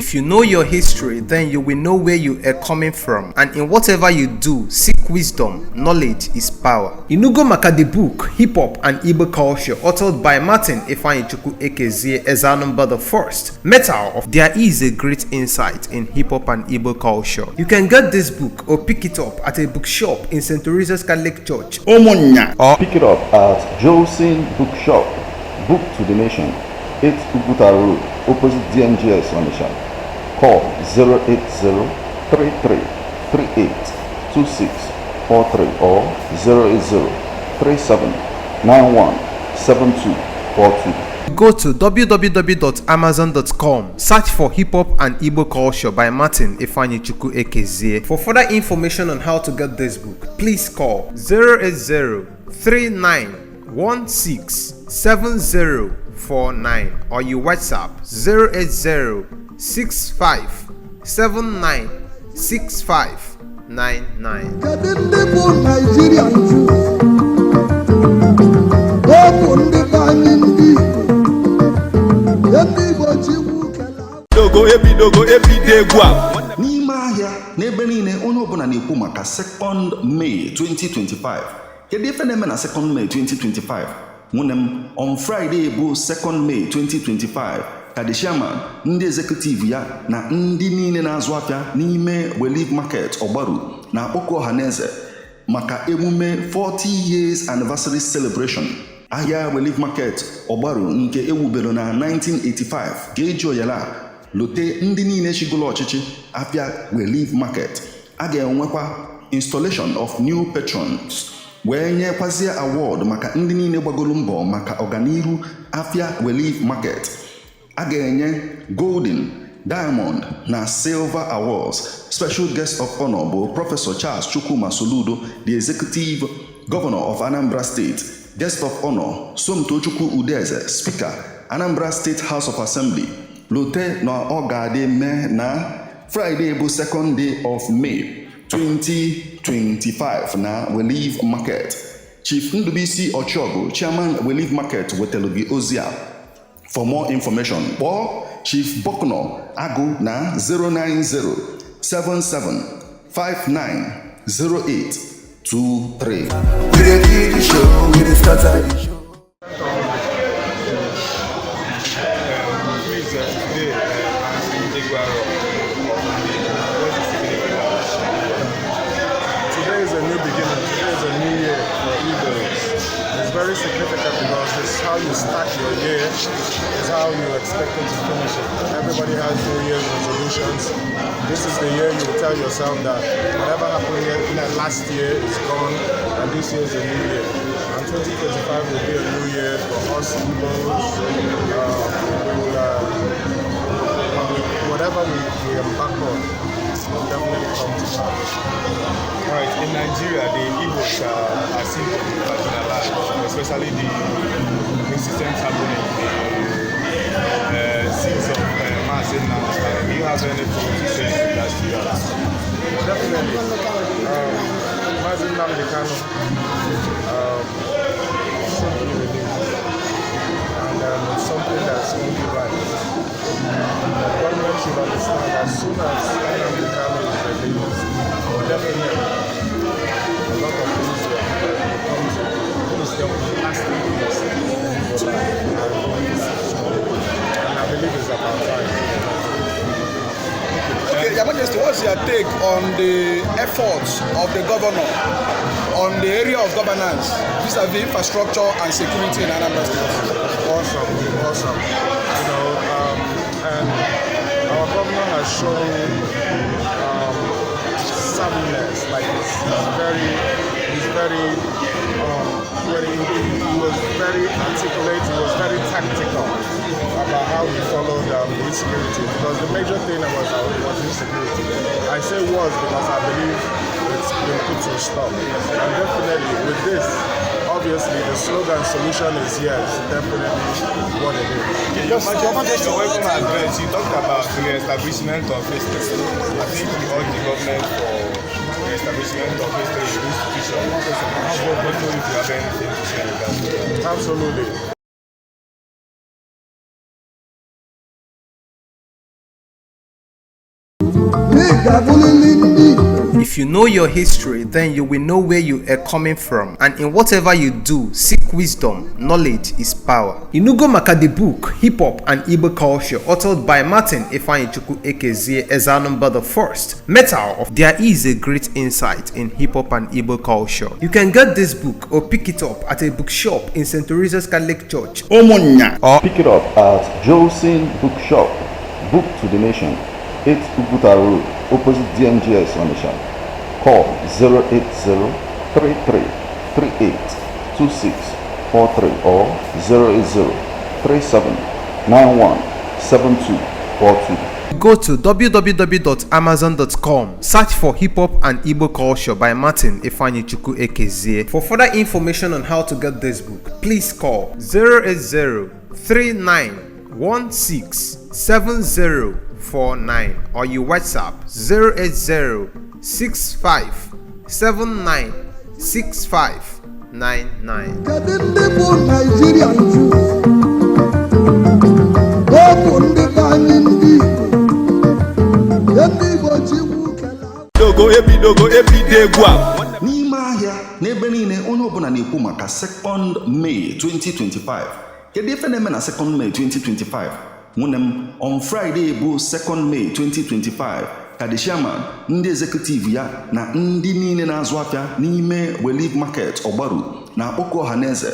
If you know your history, then you will know where you are coming from. And in whatever you do, seek wisdom. Knowledge is power. Inugo maka the book, Hip Hop and Igbo Culture, authored by Martin Ifeanyichukwu Ekezie Ezanumba the First. Metal, there is a great insight in hip hop and Igbo culture. You can get this book or pick it up at a bookshop in St. Teresa's Catholic Church, Omonya, or pick it up at Joseph's Bookshop, Book to the Nation, 8 Uguta Road, opposite DMGS Onitsha. Call 080-3338-2643 or 080-3791-7242. Go to www.amazon.com, search for Hip Hop and Igbo Culture by Martin Ifeanyichukwu Ekezie. For further information on how to get this book, please call 080-3916-7049 or you WhatsApp 080-6579-6599. N'ime ahịa n'ebe niile onye ọbụla na-ekwu maka 2nd May 2025. Kedu ife na-eme na 2nd May 2025? Nwunye m, on Friday bụ 2nd May 2025 ka the chairman, ndị executive ya na ndị niile na-azụ afịa n'ime Relief Market Ogbaru na akpọkọ ọhaneze maka emume 40 years anniversary celebration. Ahịa Relief Market Ogbaru nke ewubere na 1985 ga-eji oyala lote ndị niile chigolo ọchịchị afịa Relief Market. A ga-enwekwa installation of new patrons wee nyekwazie award maka ndị niile gbagoro mbọ maka ọganiru afịa Relief Market. A ga-enye golden, diamond na silver awards. Special guest of honor bụ Professor Charles Chukwuma Soludo, the executive governor of Anambra State. Guest of honor Somtochukwu Udeze, Speaker, Anambra State House of Assembly. Lote na ọ ga-adị mee na Friday bụ 2nd day of May 2025 na Relief Market. Chief Ndubisi Ochogo, Chairman Relief Market, wetelu gị ozi a. For more information, kpọọ Chief Bokno Agụ na 090-7759-0823. Today is a new beginning. Today is a new year for Eagles. It's very significant because it's how you start your year, it's how you expect it to finish it. Everybody has New Year's resolutions. This is the year you tell yourself that whatever happened last year is gone, and this year is a new year. And 2025 will be a new year for us Eagles. Whatever we embark on will definitely come to pass. Alright, in Nigeria, the Igbos are seen to be marginalized, especially the incidents happening in the scenes of mass kidnapping. Do you have anything to say in regards to that? Definitely. Mass kidnapping should be released. And it's something that's only right. The government should understand as soon as Nnamdi Kanu is released, definitely a lot of things will come to there will be lasting peace in your life. And I believe it's about time. Okay, Your Majesty, what's your take on the efforts of the governor on the area of governance vis-a-vis infrastructure and security in Anambra State? Awesome. And our governor has shown savviness. Like he was very articulate. He was very tactical about how he followed insecurity. Because the major thing was insecurity. I say was because I believe it's been put to a stop. And definitely with this, obviously the slogan solution is yes, definitely what it is. Your Majesty, welcome address. You talked about the establishment of history. I think we urge the government for the establishment of history institution. I don't know if you have anything to say regarding that. Absolutely. If you know your history, then you will know where you are coming from. And in whatever you do, seek wisdom. Knowledge is power. Inugo maka the book, Hip Hop and Igbo Culture, authored by Martin Ifeanyichukwu Ekezie Ezanumba the First. Metal, there is a great insight in hip hop and Igbo culture. You can get this book or pick it up at a bookshop in St. Teresa's Catholic Church, Omonya, Or pick it up at Josin Bookshop, Book to the Nation, 8 Iguaro Road, opposite DMGS on the shop. Call 080-3338-2643 or 080-3791-7242. Go to www.amazon.com, search for Hip Hop and Igbo Culture by Martin Ifeanyichukwu Ekezie. For further information on how to get this book, please call 080-3916-7049 or you WhatsApp 080-6579-6599. Kedu ndị bụ Nigerian Jews? Ọ bụ ndị be anyị ndị Igbo ji wukela. Dogo ebido egwu a. n'ime ahịa n'ebe niile onye ọbụla na-ekwu maka 2nd May 2025. Kedu ife na-eme na 2nd May 2025? Nwunye m, on Friday bụ 2nd May 2025 ka the chairman, ndị executive ya na ndị niile na-azụ afịa n'ime Relief Market Ogbaru na akpọkọ ọhaneze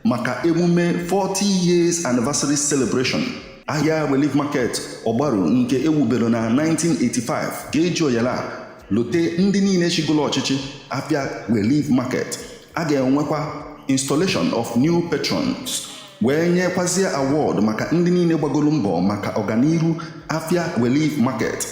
maka emume 40 years anniversary celebration. Ahịa Relief Market Ogbaru nke ewubere na 1985 ga-eji oyala lote ndị niile chigolo ọchịchị afịa Relief Market. A ga-enwekwa installation of new patrons wee nyekwazie award maka ndị niile gbagoro mbọ maka ọganihu afịa Relief Market.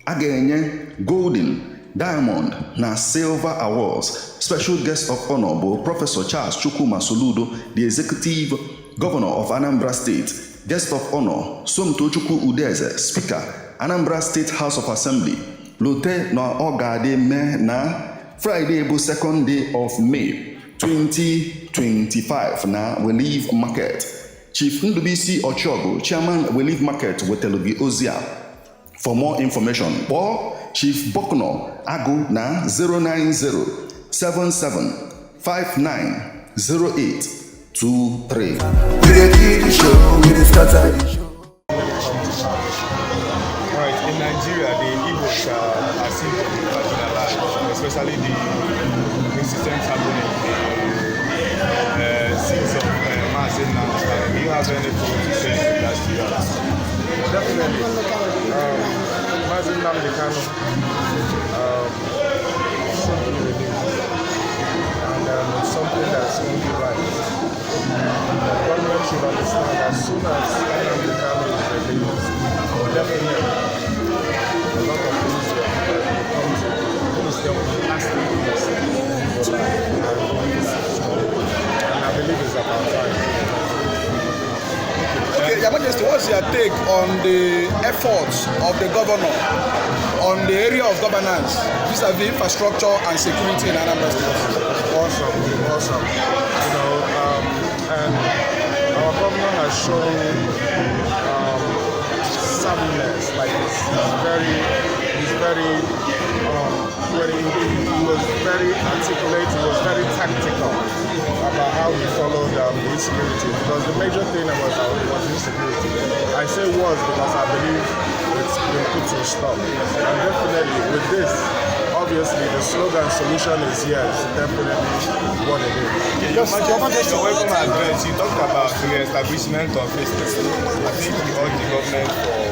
A ga-enye golden, diamond na silver awards. Special guest of honor bụ Professor Charles Chukwuma Soludo, the executive governor of Anambra State. Guest of honor Somtochukwu Udeze, Speaker, Anambra State House of Assembly. Lote na ọ ga-adị mee na Friday bụ 2nd day of May 2025 na Relief Market. Chief Ndubisi Ochogo, Chairman Relief Market, wetelu gị ozi a. For more information, kpọọ Chief Bokno Agụ na 090-7759-0823. Alright, in Nigeria, the Igbos are seen to be marginalized, especially the incidents happening in the scenes of mass in Nigeria. Do you have anything to say in regards to that? Definitely. Mazin Nnamdi Kanu should be released. And it's something that's only right. The government should understand as soon as Nnamdi Kanu is released, definitely a lot of things will come to things that will be lasting for life. And I believe it's about time. Okay, Your Majesty, what's your take on the efforts of the governor on the area of governance vis-a-vis infrastructure and security in Anambra State? Awesome. You know, and our governor has shown savviness. Like he's very articulate. He was very tactical about how he followed the insecurity, because the major thing was insecurity. I say was because I believe it's been put to a stop. And definitely with this, obviously the slogan solution is yes, definitely what it is. Your Majesty, welcome address. You talked about the establishment of history. I think we urge the government for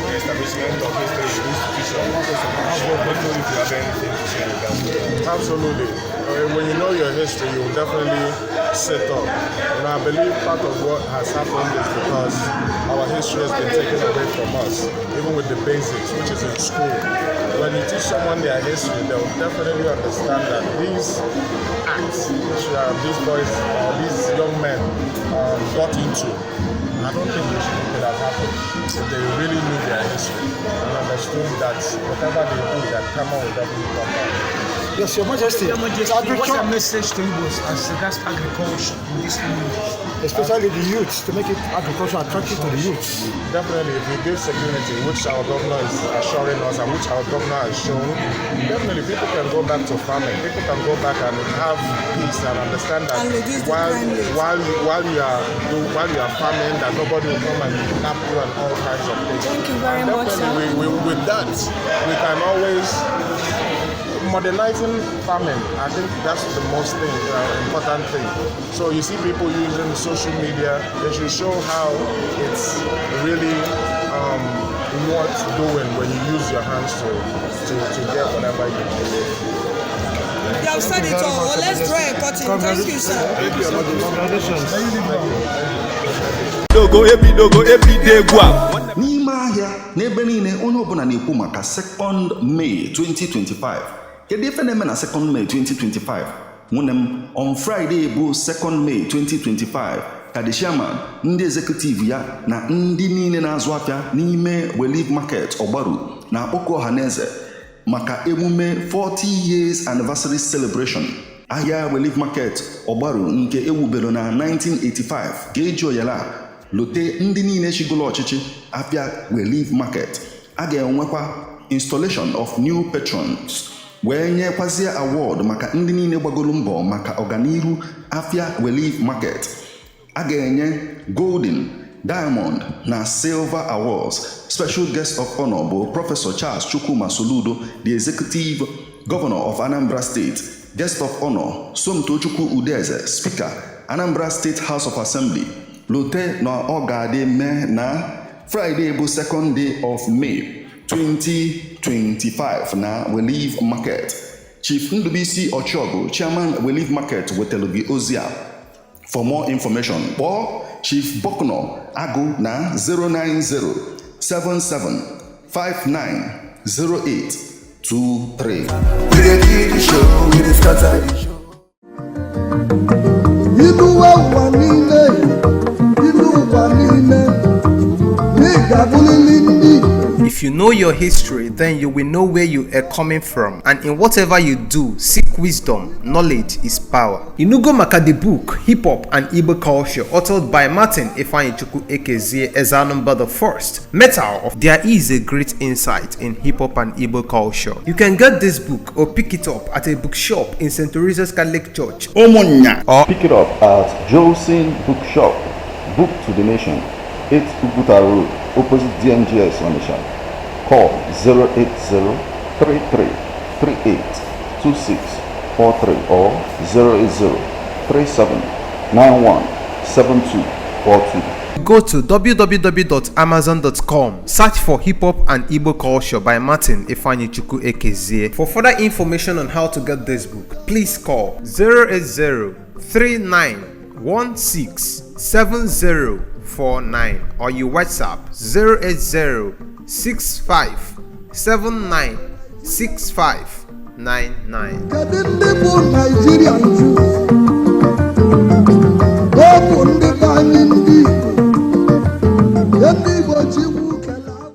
the establishment of history institution. I don't know if you have anything to say about that. Absolutely. When you know your history, you will definitely set up. And I believe part of what has happened is because our history has been taken away from us, even with the basics, which is in school. When you teach someone their history, they will definitely understand that these acts which these boys or these young men got into, I don't think it could have happened if they really knew their history and understood that whatever they do, that karma will definitely come back. Yes, Your Majesty. Your Majesty, what's your message to Igbos as regards agriculture in this moment? especially the youths, to make it agriculture attractive to the youths. Definitely, if we give security, which our governor is assuring us and which our governor has shown, definitely people can go back to farming. People can go back and have peace and understand that while you are farming, that nobody will come and kidnap you and all kinds of things. Thank you very much. With that, we can always modernizing farming. I think that's the most important thing. So you see people using social media, they should show how it's really worth doing when you use your hands to get whatever you need. You have said it all. Well, let's draw a curtain. Thank you, sir. Thank you. Congratulations. N'ime ahịa n'ebe niile onye ọbụla na-ekwu maka 2nd May 2025. Kedu ife na-eme na 2nd May 2025? Nwunye m, on Friday bụ 2nd May 2025 ka the chairman, ndị executive ya na ndị niile na-azụ afịa n'ime Relief Market Ogbaru na-akpọku ọhaneze maka emume 40 years anniversary celebration. Ahịa Relief Market Ogbaru nke ewubere na 1985 ga-eji oyala lote ndị niile chigolo ọchịchị afịa Relief Market. A ga-enwekwa installation of new patrons wee nyekwazie award maka ndị niile gbagoro mbọ maka ọganihu afịa Relief Market. A ga-enye golden, diamond na silver awards. Special guest of honor bụ Professor Charles Chukwuma Soludo, the executive governor of Anambra State. Guest of honor Somtochukwu Udeze, Speaker, Anambra State House of Assembly. Lote na ọ ga-adị mee na Friday bụ 2nd day of May 2025 na Relief Market. Chief Ndubisi Ochogo, Chairman Relief Market, wetelu gị ozi a. For more information, kpọọ Chief Bokno Agụ na 09077590823. Ilu ụwa niile, ilu ụwa niile, n'ịgabulili ndị. If you know your history, then you will know where you are coming from. And in whatever you do, seek wisdom. Knowledge is power. Inugo maka the book, Hip Hop and Igbo Culture, authored by Martin Ifeanyichukwu Ekezie Ezanumba the First. Metal of there is a great insight in hip hop and Igbo culture. You can get this book or pick it up at a bookshop in St. Teresa's Catholic Church, Omonya, or Pick it up at Josin Bookshop, Book to the Nation, 8 Uguta Road, opposite DMGS Onisha. Call 08033382643 or 08037917242. go to www.amazon.com, search for Hip Hop and Igbo Culture by Martin Ifeanyichukwu Ekezie. For further information on how to get this book, please call 08039167049 or you WhatsApp 08065796599. Kedu